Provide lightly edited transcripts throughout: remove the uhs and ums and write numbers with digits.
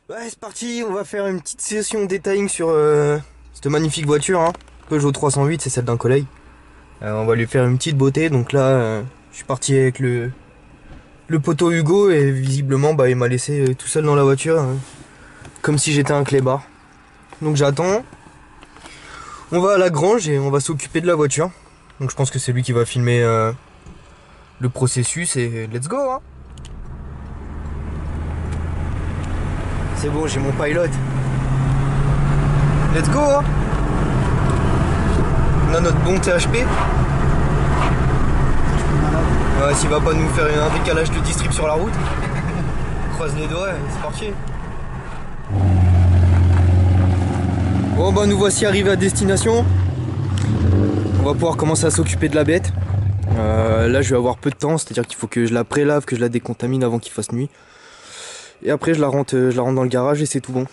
Ouais, c'est parti, on va faire une petite session detailing sur cette magnifique voiture, hein. Peugeot 308, c'est celle d'un collègue. On va lui faire une petite beauté, donc là, je suis parti avec le poteau Hugo et visiblement, bah, il m'a laissé tout seul dans la voiture, comme si j'étais un clébard. Donc j'attends, on va à la grange et on va s'occuper de la voiture. Donc je pense que c'est lui qui va filmer le processus et let's go, hein. C'est bon, j'ai mon pilot. Let's go, hein. On a notre bon THP. Ouais, s'il va pas nous faire un décalage de distrib sur la route. Croise les doigts, c'est parti. Bon bah nous voici arrivés à destination. On va pouvoir commencer à s'occuper de la bête. Là je vais avoir peu de temps, c'est-à-dire qu'il faut que je la prélave, que je la décontamine avant qu'il fasse nuit. Et après je la rentre dans le garage et c'est tout bon.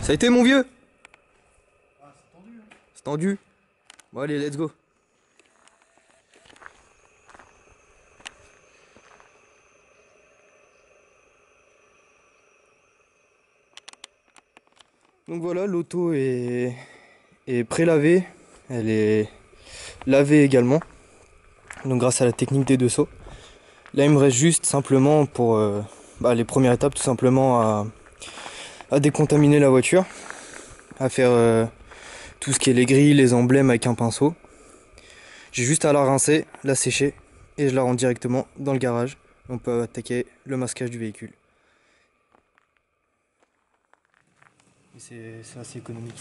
Ça a été mon vieux? Ah, c'est tendu, hein. C'est tendu. Bon allez, let's go. Donc voilà, l'auto est pré-lavée. Elle est lavée également. Donc grâce à la technique des deux seaux. Là il me reste juste simplement pour les premières étapes tout simplement à décontaminer la voiture. À faire tout ce qui est les grilles, les emblèmes avec un pinceau. J'ai juste à la rincer, la sécher et je la rentre directement dans le garage. On peut attaquer le masquage du véhicule. C'est assez économique.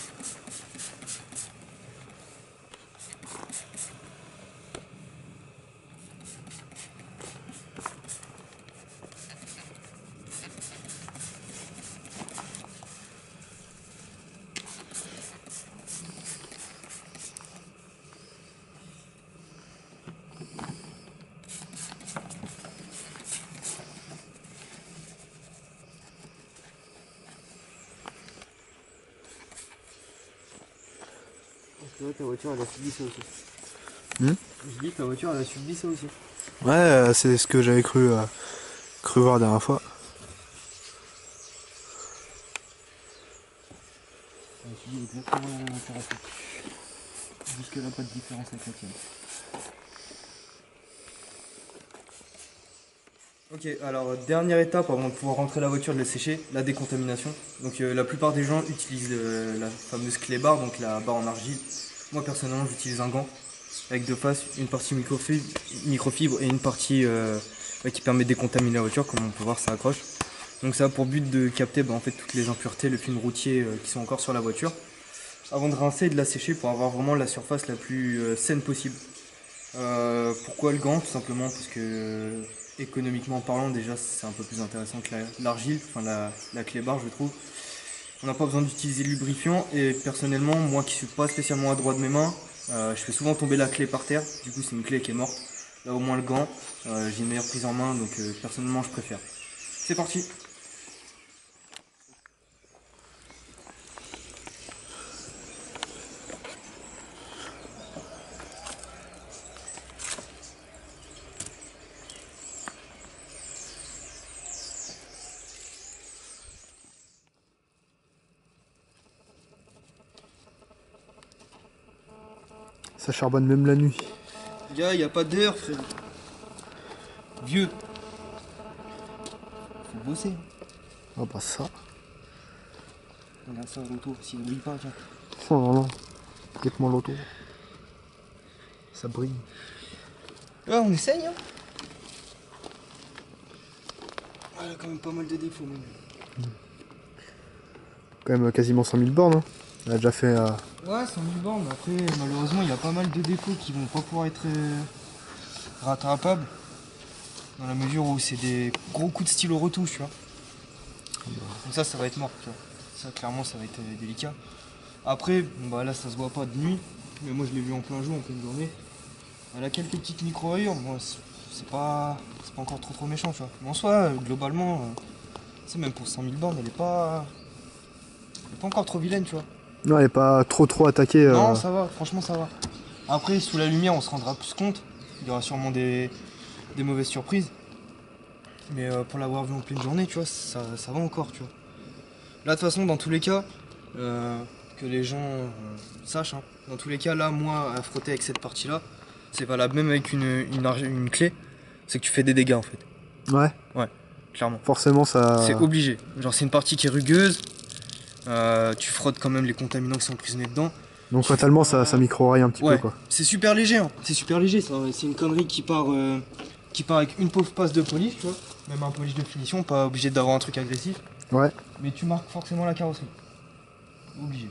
C'est vrai que ta voiture elle a subi ça aussi. Je dis que ta voiture elle a subi ça aussi. Ouais, c'est ce que j'avais cru voir la dernière fois. Elle a subi exactement la même opération. Jusque là pas de différence avec la tienne. Ok, alors dernière étape avant de pouvoir rentrer la voiture, de la sécher, la décontamination. Donc la plupart des gens utilisent la fameuse clé barre, donc la barre en argile. Moi personnellement j'utilise un gant avec deux faces, une partie microfibre et une partie qui permet de décontaminer la voiture, comme on peut voir ça accroche. Donc ça a pour but de capter en fait toutes les impuretés, le film routier qui sont encore sur la voiture. Avant de rincer et de la sécher pour avoir vraiment la surface la plus saine possible. Pourquoi le gant? Tout simplement parce que économiquement parlant déjà c'est un peu plus intéressant que l'argile, enfin la clé barre je trouve. On n'a pas besoin d'utiliser de lubrifiant et personnellement moi qui suis pas spécialement adroit de mes mains, je fais souvent tomber la clé par terre, du coup c'est une clé qui est morte. Là au moins le gant, j'ai une meilleure prise en main donc personnellement je préfère. C'est parti. Ça charbonne même la nuit. Gars, y a pas d'heure frère. Vieux. Faut bosser. Ah bah ça. Regarde ça autour, s'il ne brille pas, tiens. Oh non, non. Complètement l'auto. Ça brille. Ouais, on essaye, hein. Elle a quand même pas mal de défauts, même. Quand même quasiment 100 000 bornes. Hein. Elle a déjà fait... Ouais, 100 000 bornes, mais après, malheureusement, il y a pas mal de défauts qui vont pas pouvoir être rattrapables. Dans la mesure où c'est des gros coups de stylo retouche, tu vois. Donc ça va être mort, tu vois. Ça, clairement, ça va être délicat. Après, bon, bah là, ça se voit pas de nuit, mais moi, je l'ai vu en plein jour, en pleine journée. Elle a quelques petites micro-rayures, moi, c'est pas encore trop méchant, tu vois. Mais en soi, globalement, tu sais, même pour 100 000 bornes, elle est pas encore trop vilaine, tu vois. Non, elle est pas trop attaquée. Non, ça va, franchement, ça va. Après, sous la lumière, on se rendra plus compte. Il y aura sûrement des mauvaises surprises. Mais pour l'avoir vu en pleine journée, tu vois, ça va encore, tu vois. Là, de toute façon, dans tous les cas, que les gens sachent, hein, dans tous les cas, là, moi, à frotter avec cette partie-là, c'est valable même avec une clé, c'est que tu fais des dégâts, en fait. Ouais. Ouais, clairement. Forcément, ça. C'est obligé. Genre, c'est une partie qui est rugueuse, tu frottes quand même les contaminants qui sont emprisonnés dedans. Donc, fatalement, ça micro-raille un petit Ouais, peu, quoi. c'est super léger, hein. C'est super léger, c'est une connerie qui part avec une pauvre passe de polish, tu vois. Même un polish de finition, pas obligé d'avoir un truc agressif. Ouais. Mais tu marques forcément la carrosserie. Obligé.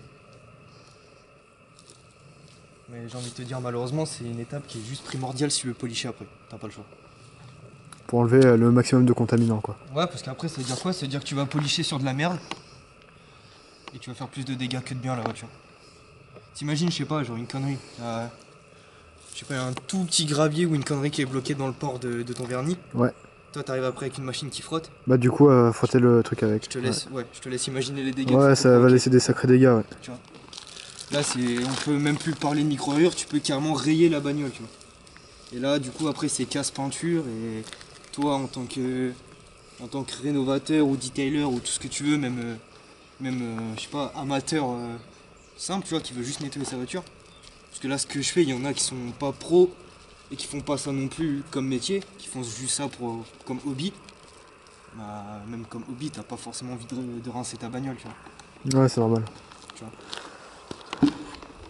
Mais j'ai envie de te dire, malheureusement, c'est une étape qui est juste primordiale si tu veux polisher après. T'as pas le choix. Pour enlever le maximum de contaminants, quoi. Ouais, parce qu'après, ça veut dire quoi? Ça veut dire que tu vas polisher sur de la merde. Et tu vas faire plus de dégâts que de bien à la voiture. T'imagines, je sais pas, genre une connerie. Je sais pas, un tout petit gravier ou une connerie qui est bloquée dans le port de ton vernis. Ouais. Toi, t'arrives après avec une machine qui frotte. Bah, du coup, frotter le truc avec. Je te laisse imaginer les dégâts. Ouais, ça va laisser des sacrés dégâts, ouais. Tu vois. Là, on peut même plus parler de micro-rayures, tu peux carrément rayer la bagnole, tu vois. Et là, du coup, après, c'est casse-peinture. Et toi, en tant que rénovateur ou detailer ou tout ce que tu veux, même je sais pas, amateur simple, tu vois, qui veut juste nettoyer sa voiture. Parce que là, ce que je fais, il y en a qui sont pas pros et qui font pas ça non plus comme métier, qui font juste ça comme hobby. Bah, même comme hobby, t'as pas forcément envie de rincer ta bagnole, tu vois. Ouais, c'est normal. Tu vois.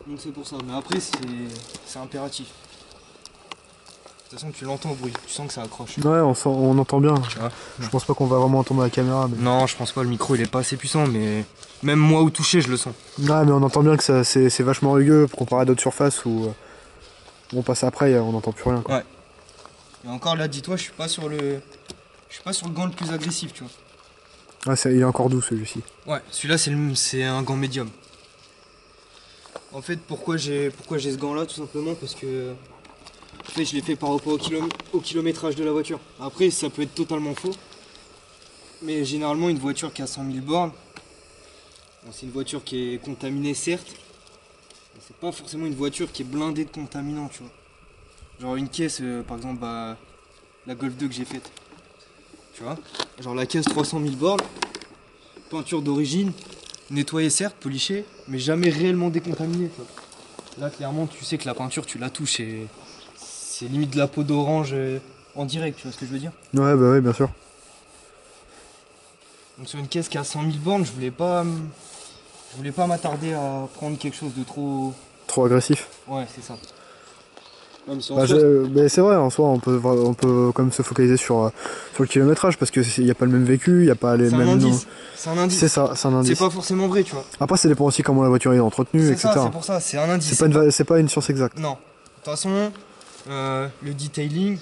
Donc c'est pour ça. Mais après, c'est impératif. De toute façon, tu l'entends au bruit, tu sens que ça accroche. Ouais, on entend bien. Tu vois. Je pense pas qu'on va vraiment entendre la caméra. Mais... Non, je pense pas, le micro il est pas assez puissant, mais même moi au toucher, je le sens. Ouais, mais on entend bien que c'est vachement rugueux comparé à d'autres surfaces où on passe après, on n'entend plus rien, quoi. Ouais. Et encore là, dis-toi, je suis pas sur le gant le plus agressif, tu vois. Ouais, il est encore doux celui-ci. Ouais, celui-là c'est un gant médium. En fait, pourquoi j'ai ce gant-là, tout simplement parce que en fait, je l'ai fait par rapport au kilométrage de la voiture. Après, ça peut être totalement faux, mais généralement une voiture qui a 100 000 bornes, bon, c'est une voiture qui est contaminée certes, mais c'est pas forcément une voiture qui est blindée de contaminants, tu vois. Genre une caisse, par exemple, bah, la Golf 2 que j'ai faite, tu vois. Genre la caisse 300 000 bornes, peinture d'origine, nettoyée certes, polichée, mais jamais réellement décontaminée, tu vois. Là, clairement, tu sais que la peinture, tu la touches et c'est limite de la peau d'orange en direct, tu vois ce que je veux dire? Ouais, bah ouais, bien sûr. Donc sur une caisse qui a 100 000 bornes, je voulais pas m'attarder à prendre quelque chose de trop... Trop agressif. Ouais, c'est ça. Même si en Bah, soi, mais c'est vrai, en soi, on peut quand même se focaliser sur le kilométrage parce qu'il n'y a pas le même vécu, il n'y a pas les c'est un mêmes. indice. C'est un indice. C'est ça, c'est un indice. C'est pas forcément vrai, tu vois. Après, ça dépend aussi comment la voiture est entretenue, C'est etc. ça, c'est pour ça, c'est un indice. C'est pas une science exacte. Non. De toute façon, le detailing,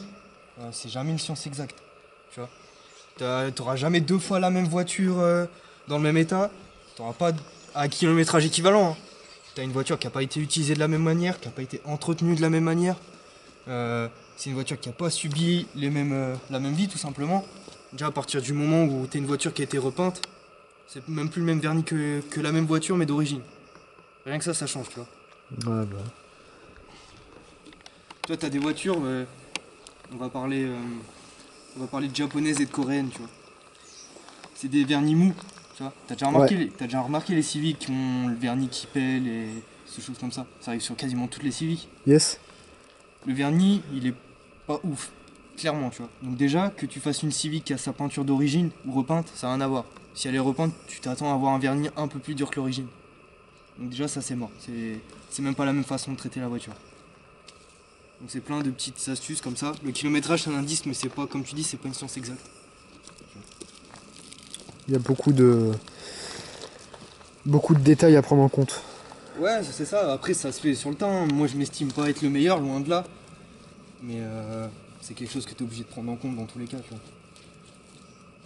c'est jamais une science exacte. Tu vois. T'auras jamais deux fois la même voiture dans le même état. T'auras pas à kilométrage équivalent. Hein. T'as une voiture qui n'a pas été utilisée de la même manière, qui n'a pas été entretenue de la même manière. C'est une voiture qui n'a pas subi la même vie, tout simplement. Déjà, à partir du moment où t'as une voiture qui a été repeinte, c'est même plus le même vernis que la même voiture, mais d'origine. Rien que ça change, tu vois. Ouais, bah. Toi, t'as des voitures, on va parler de japonaises et de coréennes, tu vois. C'est des vernis mous, tu vois. T'as déjà remarqué les Civics qui ont le vernis qui pèle et ces choses comme ça. Ça arrive sur quasiment toutes les Civics. Yes. Le vernis, il est pas ouf, clairement, tu vois. Donc déjà, que tu fasses une Civic qui a sa peinture d'origine ou repeinte, ça n'a rien à voir. Si elle est repeinte, tu t'attends à avoir un vernis un peu plus dur que l'origine. Donc déjà, ça c'est mort. C'est même pas la même façon de traiter la voiture. Donc c'est plein de petites astuces comme ça. Le kilométrage, c'est un indice, mais c'est pas, comme tu dis, c'est pas une science exacte. Il y a beaucoup de détails à prendre en compte. Ouais, c'est ça. Après, ça se fait sur le temps. Moi, je m'estime pas être le meilleur, loin de là. Mais c'est quelque chose que tu es obligé de prendre en compte dans tous les cas, tu vois.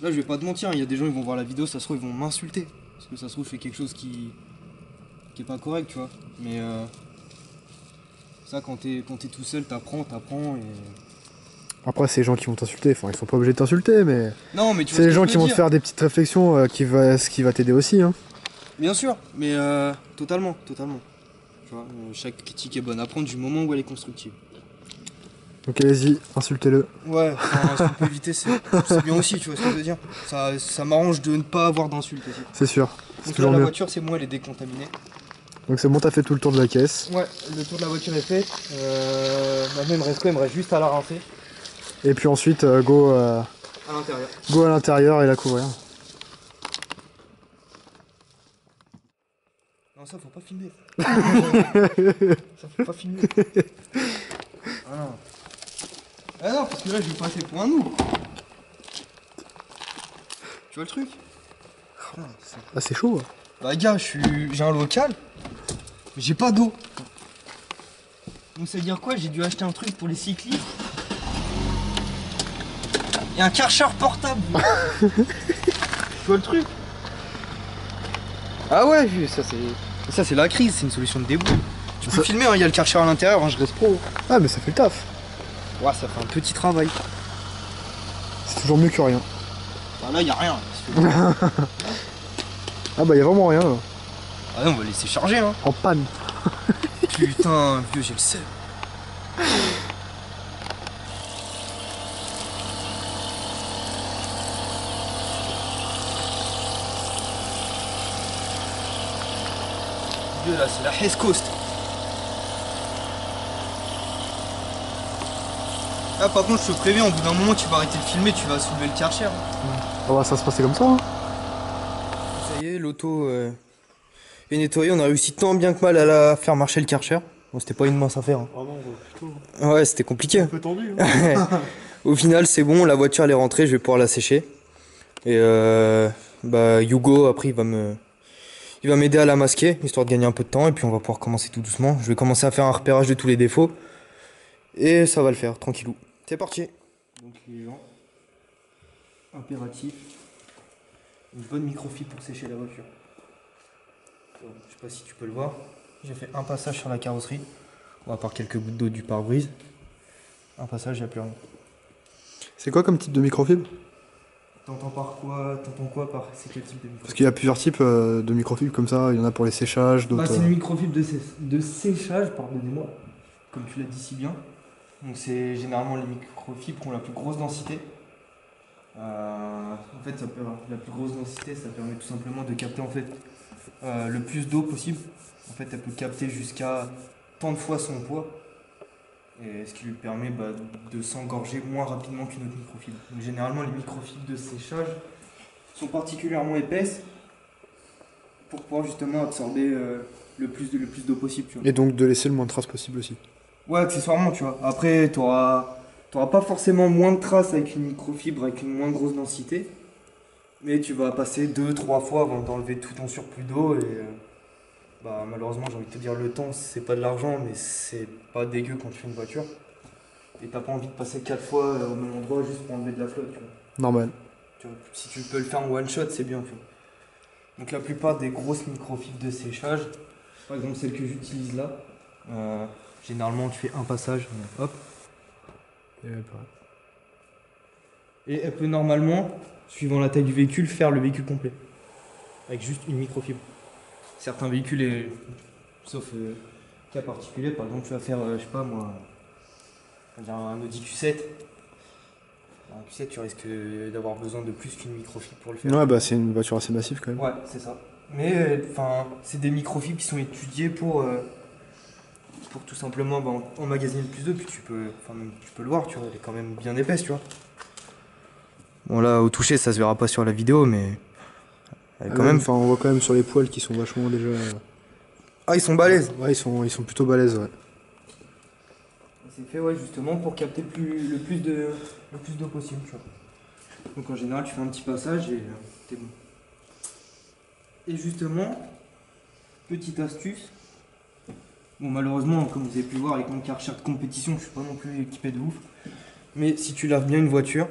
Là, je vais pas te mentir, il y a des gens qui vont voir la vidéo, ça se trouve, ils vont m'insulter. Parce que ça se trouve, je fais quelque chose qui est pas correct, tu vois. Mais ça, quand t'es tout seul, t'apprends et... Après, c'est les gens qui vont t'insulter. Enfin, ils sont pas obligés de t'insulter, mais... Non, mais tu vois c'est ce les que gens je qui veux vont te dire. faire des petites réflexions ce qui va t'aider aussi, hein. Bien sûr, mais totalement. Tu vois, chaque critique est bonne à prendre du moment où elle est constructive. Donc allez-y, insultez-le. Ouais, enfin, ce qu'on peut éviter, c'est bien aussi, tu vois ce que je veux dire. Ça m'arrange de ne pas avoir d'insultes aussi. C'est sûr. C'est Donc là, toujours la mieux. voiture, c'est moi, elle est décontaminée. Donc c'est bon, t'as fait tout le tour de la caisse. Ouais, le tour de la voiture est fait. Maintenant, il me reste quoi? Il me reste juste à la rincer Et puis ensuite, go à l'intérieur. à l'intérieur et la couvrir. Non, ça, faut pas filmer. Ça, faut pas filmer. Ah non. Ah non, parce que là, je vais passer pour un noob. Tu vois le truc? Ah, c'est chaud. Hein. Bah, gars, j'ai un local, mais j'ai pas d'eau. Donc, ça veut dire quoi? J'ai dû acheter un truc pour les cyclistes. Et un Karcher portable. Tu vois le truc? Ah ouais, ça c'est la crise, c'est une solution de début. Tu peux filmer, il y a le Karcher à l'intérieur, hein, je reste pro. Ah, mais ça fait le taf. Ouais, ça fait un petit travail. C'est toujours mieux que rien. Bah là, il y a rien. Ah bah, y a vraiment rien là. Ah non, on va laisser charger, hein. En panne. Putain, vieux, j'ai le seum. Vieux, là, c'est la Hesse Coast. Ah, par contre, je te préviens, au bout d'un moment, tu vas arrêter de filmer, tu vas soulever le Karcher. Ah bah, ça se passait comme ça. Hein. Ça y est, l'auto est nettoyée. On a réussi tant bien que mal à la faire marcher le Karcher. Bon, c'était pas une mince affaire. Hein. Ah non, putain. Ouais, c'était compliqué. Un peu tendu. Hein. Au final, c'est bon, la voiture elle est rentrée, je vais pouvoir la sécher. Et bah, Hugo, après, il va m'aider à la masquer, histoire de gagner un peu de temps. Et puis, on va pouvoir commencer tout doucement. Je vais commencer à faire un repérage de tous les défauts. Et ça va le faire, tranquillou. C'est parti. Donc, les gens, impératif. Une bonne microfibre pour sécher la voiture. Je sais pas si tu peux le voir. J'ai fait un passage sur la carrosserie. On va part quelques gouttes d'eau du pare-brise. Un passage, il n'y a plus rien. C'est quoi comme type de microfibre? T'entends quoi par c'est quel type de microfibre? Parce qu'il y a plusieurs types de microfibres comme ça. Il y en a pour les séchages, d'autres. Bah, c'est une microfibre de séchage, pardonnez-moi, comme tu l'as dit si bien. Donc c'est généralement les microfibres qui ont la plus grosse densité. En fait, la plus grosse densité, ça permet tout simplement de capter en fait le plus d'eau possible. En fait, elle peut capter jusqu'à tant de fois son poids. Et ce qui lui permet de s'engorger moins rapidement qu'une autre microfibre. Donc, généralement, les microfibres de séchage sont particulièrement épaisses pour pouvoir justement absorber le plus d'eau possible. Tu vois. Et donc de laisser le moins de traces possible aussi. Ouais, accessoirement, tu vois. Après, t'auras pas forcément moins de traces avec une microfibre avec une moins grosse densité, mais tu vas passer 2-3 fois avant d'enlever tout ton surplus d'eau et bah, malheureusement, j'ai envie de te dire, le temps, c'est pas de l'argent, mais c'est pas dégueu quand tu fais une voiture. Et t'as pas envie de passer 4 fois au même endroit juste pour enlever de la flotte, tu vois. Normal. Tu vois, si tu peux le faire en one shot, c'est bien, tu vois. Donc la plupart des grosses microfibres de séchage, par exemple celle que j'utilise là, généralement tu fais un passage, hop. Et elle peut normalement, suivant la taille du véhicule, faire le véhicule complet. Avec juste une microfibre. Certains véhicules, sauf cas particulier, par exemple tu vas faire, je sais pas moi, on va dire un Audi Q7. Un Q7 tu risques d'avoir besoin de plus qu'une microfibre pour le faire. Ouais, bah c'est une voiture assez massive quand même. Ouais, c'est ça. Mais enfin, c'est des microfibres qui sont étudiées pour tout simplement emmagasiner le plus d'eau. Puis tu peux le voir, tu vois, elle est quand même bien épaisse, tu vois. Bon là, au toucher, ça se verra pas sur la vidéo, mais elle est quand même. Enfin, on voit quand même sur les poils qui sont vachement déjà. Ah, ils sont balèzes. Ouais, ils sont plutôt balèzes, ouais. C'est fait, ouais, justement pour capter le plus d'eau possible, tu vois. Donc en général, tu fais un petit passage et t'es bon. Et justement, petite astuce. Bon, malheureusement, comme vous avez pu voir avec mon Karcher de compétition, je suis pas non plus équipé de ouf. Mais si tu laves bien une voiture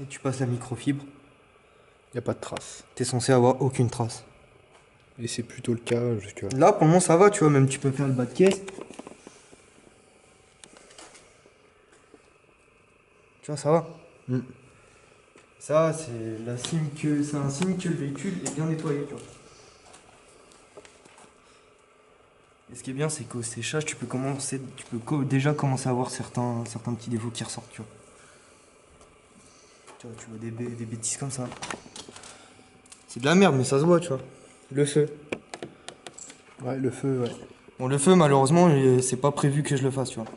et tu passes la microfibre, Y a pas de traces. t'es censé avoir aucune trace. Et c'est plutôt le cas jusque là. Là, pour le moment, ça va, tu vois, même tu peux faire le bas de caisse. Tu vois, ça va. Ça, c'est un signe que le véhicule est bien nettoyé, tu vois. Et ce qui est bien, c'est qu'au séchage, tu peux déjà commencer à voir certains petits défauts qui ressortent, tu vois. Tu vois des bêtises comme ça. C'est de la merde, mais ça se voit, tu vois. Le feu. Ouais, le feu, ouais. Bon, le feu, malheureusement, c'est pas prévu que je le fasse, tu vois.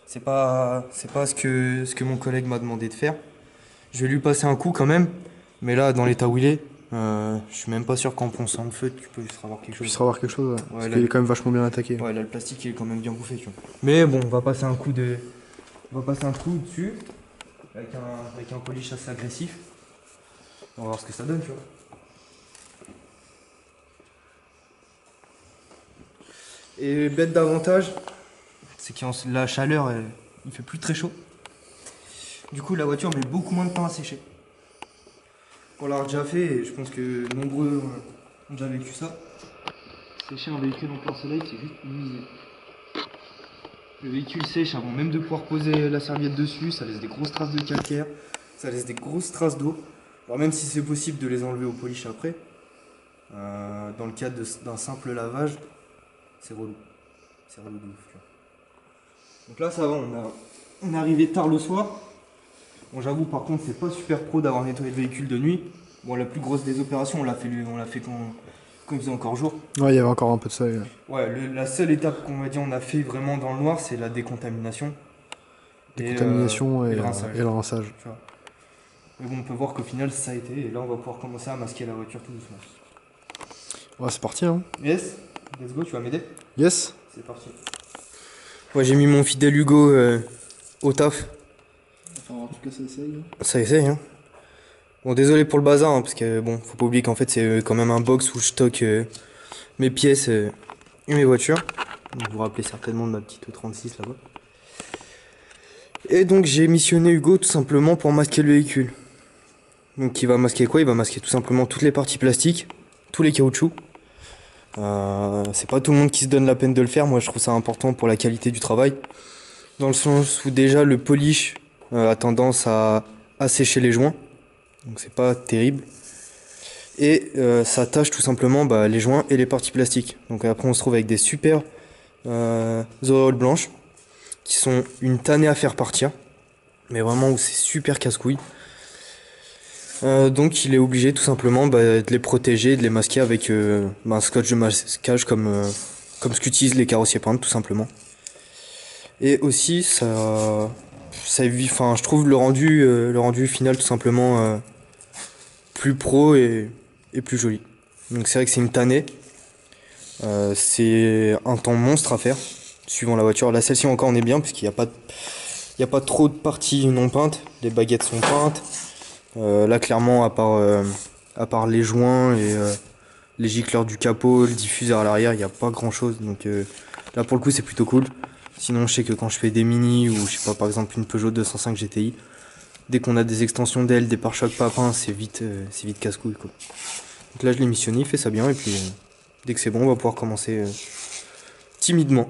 C'est pas ce que mon collègue m'a demandé de faire. Je vais lui passer un coup quand même, mais là, dans l'état où il est, je suis même pas sûr qu'en ponçant le feu, tu peux avoir quelque chose. Puisse avoir quelque chose, ouais. Parce là, qu'il est quand même vachement bien attaqué. Ouais, là, le plastique, il est quand même bien bouffé, tu vois. Mais bon, on va passer un coup dessus, avec un polish assez agressif. On va voir ce que ça donne, tu vois. Et bête d'avantage, c'est que la chaleur, il fait plus très chaud. Du coup, la voiture met beaucoup moins de temps à sécher. On l'a déjà fait et je pense que nombreux ont déjà vécu ça. Sécher un véhicule en plein soleil, c'est juste une misère. Le véhicule sèche avant même de pouvoir poser la serviette dessus, ça laisse des grosses traces de calcaire, ça laisse des grosses traces d'eau. Alors même si c'est possible de les enlever au polish après, dans le cadre d'un simple lavage, c'est relou. C'est relou de ouf, tu vois. Donc là ça va, on est arrivé tard le soir. Bon, j'avoue, par contre, c'est pas super pro d'avoir nettoyé le véhicule de nuit. Bon, la plus grosse des opérations, on l'a fait quand il faisait encore jour. Ouais, il y avait encore un peu de soleil. Ouais, la seule étape qu'on va dire on a fait vraiment dans le noir, c'est la décontamination. Décontamination et le rinçage. Tu vois. Mais bon, on peut voir qu'au final, ça a été. Et là, on va pouvoir commencer à masquer la voiture tout doucement. Ouais, c'est parti, hein. Yes, let's go, tu vas m'aider? Yes. C'est parti. Ouais, j'ai mis mon fidèle Hugo au taf. Enfin, en tout cas, ça essaye. Ça essaye, hein. Bon, désolé pour le bazar, hein, parce que bon, faut pas oublier qu'en fait, c'est quand même un box où je stocke mes pièces et mes voitures. Donc, vous vous rappelez certainement de ma petite E36 là-bas. Et donc, j'ai missionné Hugo tout simplement pour masquer le véhicule. Donc, il va masquer quoi? Il va masquer tout simplement toutes les parties plastiques, tous les caoutchoucs. C'est pas tout le monde qui se donne la peine de le faire. Moi, je trouve ça important pour la qualité du travail. Dans le sens où déjà le polish a tendance à assécher les joints. Donc c'est pas terrible. Et ça tâche tout simplement les joints et les parties plastiques. Donc après on se trouve avec des super auréoles blanches qui sont une tannée à faire partir. Mais vraiment où c'est super casse-couille. Donc il est obligé tout simplement de les protéger, de les masquer avec un scotch de masquage comme ce qu'utilisent les carrossiers peintres tout simplement. Et aussi je trouve le rendu final tout simplement plus pro et plus joli. Donc c'est vrai que c'est une tannée. C'est un temps monstre à faire, suivant la voiture. Là celle-ci encore on est bien puisqu'il n'y a pas trop de parties non peintes. Les baguettes sont peintes. Là clairement à part les joints et les gicleurs du capot, le diffuseur à l'arrière, il n'y a pas grand chose. Donc là pour le coup c'est plutôt cool. Sinon je sais que quand je fais des mini ou je sais pas par exemple une Peugeot 205 GTI, dès qu'on a des extensions d'ailes, des pare-chocs pas peints, c'est vite casse-couille quoi. Donc là je l'ai missionné, il fait ça bien et puis dès que c'est bon on va pouvoir commencer timidement.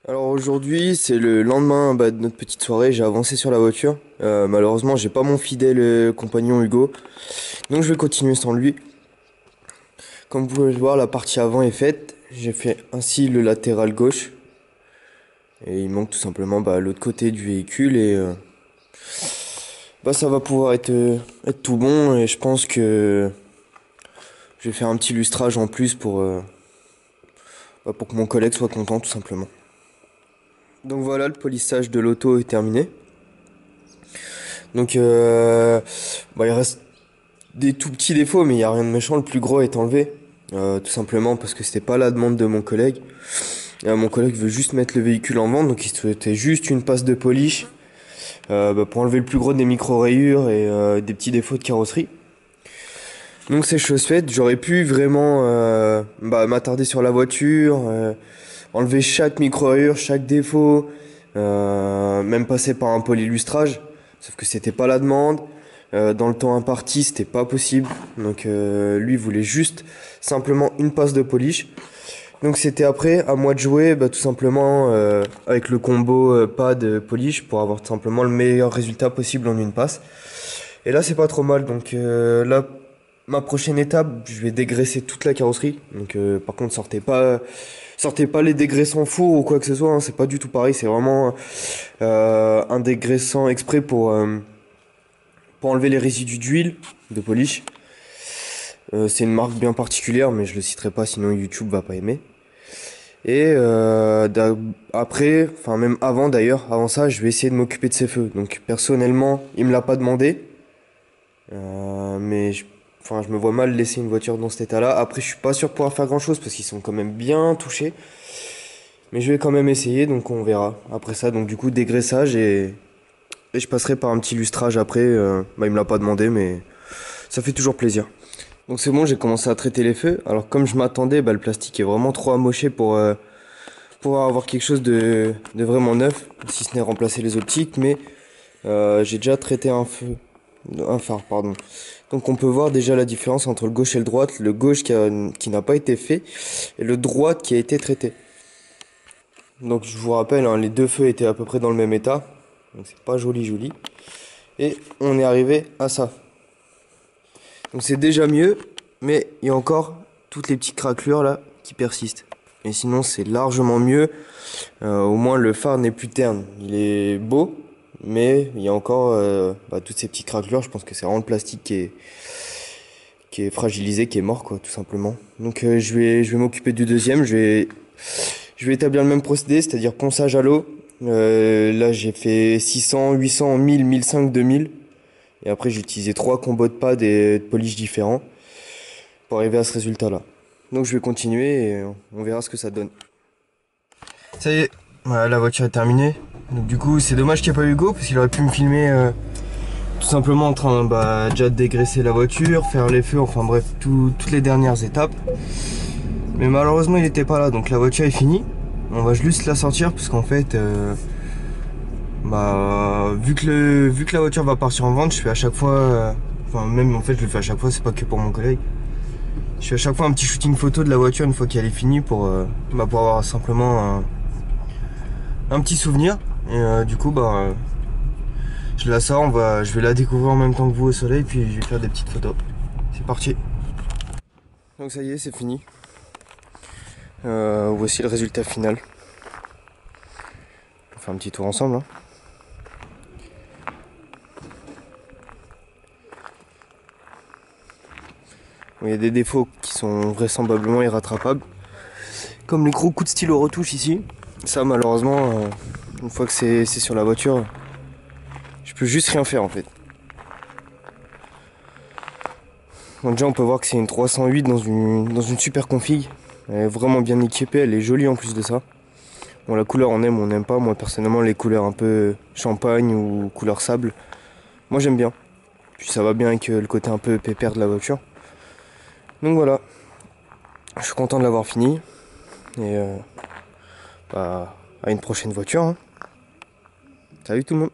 Alors aujourd'hui c'est le lendemain de notre petite soirée, j'ai avancé sur la voiture. Malheureusement j'ai pas mon fidèle compagnon Hugo, donc je vais continuer sans lui. Comme vous pouvez le voir, la partie avant est faite. J'ai fait ainsi le latéral gauche. Et il manque tout simplement l'autre côté du véhicule et ça va pouvoir être tout bon. Et je pense que je vais faire un petit lustrage en plus pour que mon collègue soit content tout simplement. Donc voilà, le polissage de l'auto est terminé. Donc il reste des tout petits défauts, mais il n'y a rien de méchant. Le plus gros est enlevé. Tout simplement parce que c'était pas la demande de mon collègue. Mon collègue veut juste mettre le véhicule en vente, donc il souhaitait juste une passe de polish pour enlever le plus gros des micro-rayures et des petits défauts de carrosserie. Donc c'est chose faite, j'aurais pu vraiment m'attarder sur la voiture, enlever chaque micro-rayure, chaque défaut, même passer par un polylustrage, sauf que c'était pas la demande. Dans le temps imparti, c'était pas possible. Donc lui voulait juste simplement une passe de polish. Donc c'était après à moi de jouer tout simplement avec le combo pad polish pour avoir tout simplement le meilleur résultat possible en une passe. Et là c'est pas trop mal. Donc là ma prochaine étape, je vais dégraisser toute la carrosserie. Donc par contre, sortez pas les dégraissants faux ou quoi que ce soit, hein, c'est pas du tout pareil, c'est vraiment un dégraissant exprès pour enlever les résidus d'huile, de polish. C'est une marque bien particulière, mais je le citerai pas, sinon YouTube va pas aimer. Et après, enfin même avant d'ailleurs, avant ça, je vais essayer de m'occuper de ces feux. Donc personnellement, il me l'a pas demandé, mais enfin, je me vois mal laisser une voiture dans cet état-là. Après, je suis pas sûr de pouvoir faire grand-chose parce qu'ils sont quand même bien touchés. Mais je vais quand même essayer, donc on verra. Après ça, donc du coup, dégraissage et je passerai par un petit lustrage après. Il me l'a pas demandé, mais ça fait toujours plaisir. Donc c'est bon, j'ai commencé à traiter les feux. Alors comme je m'attendais, le plastique est vraiment trop amoché pour pouvoir avoir quelque chose de vraiment neuf, si ce n'est remplacer les optiques. Mais j'ai déjà traité un phare, pardon. Donc on peut voir déjà la différence entre le gauche et le droite. Le gauche qui n'a pas été fait et le droite qui a été traité. Donc je vous rappelle, hein, les deux feux étaient à peu près dans le même état. Donc c'est pas joli joli. Et on est arrivé à ça. Donc c'est déjà mieux, mais il y a encore toutes les petites craquelures là qui persistent. Et sinon c'est largement mieux. Au moins le phare n'est plus terne. Il est beau, mais il y a encore toutes ces petites craquelures. Je pense que c'est vraiment le plastique qui est fragilisé, qui est mort quoi, tout simplement. Donc je vais m'occuper du deuxième. Je vais établir le même procédé, c'est-à-dire ponçage à l'eau. Là j'ai fait 600, 800, 1000, 1500, 2000. Et après j'ai utilisé 3 combos de pads et de polish différents pour arriver à ce résultat là. Donc je vais continuer et on verra ce que ça donne. Ça y est, voilà, la voiture est terminée. Donc du coup c'est dommage qu'il n'y ait pas Hugo parce qu'il aurait pu me filmer tout simplement en train déjà de dégraisser la voiture, faire les feux, enfin bref toutes les dernières étapes. Mais malheureusement il n'était pas là, donc la voiture est finie. On va juste la sortir parce qu'en fait vu que la voiture va partir en vente, je fais à chaque fois même en fait je le fais à chaque fois, c'est pas que pour mon collègue. Je fais à chaque fois un petit shooting photo de la voiture une fois qu'elle est finie pour avoir simplement un petit souvenir. Et du coup je la sors, je vais la découvrir en même temps que vous au soleil, puis je vais faire des petites photos. C'est parti. Donc ça y est, c'est fini. Voici le résultat final. On va faire un petit tour ensemble. Hein. Il y a des défauts qui sont vraisemblablement irrattrapables. Comme les gros coups de stylo retouche ici. Ça malheureusement, une fois que c'est sur la voiture, je peux juste rien faire en fait. Donc déjà on peut voir que c'est une 308 dans une super config. Elle est vraiment bien équipée, elle est jolie en plus de ça. Bon la couleur on aime ou on n'aime pas. Moi personnellement les couleurs un peu champagne ou couleur sable, moi j'aime bien. Puis ça va bien avec le côté un peu pépère de la voiture. Donc voilà, je suis content de l'avoir fini. Et à une prochaine voiture. Hein. Salut tout le monde.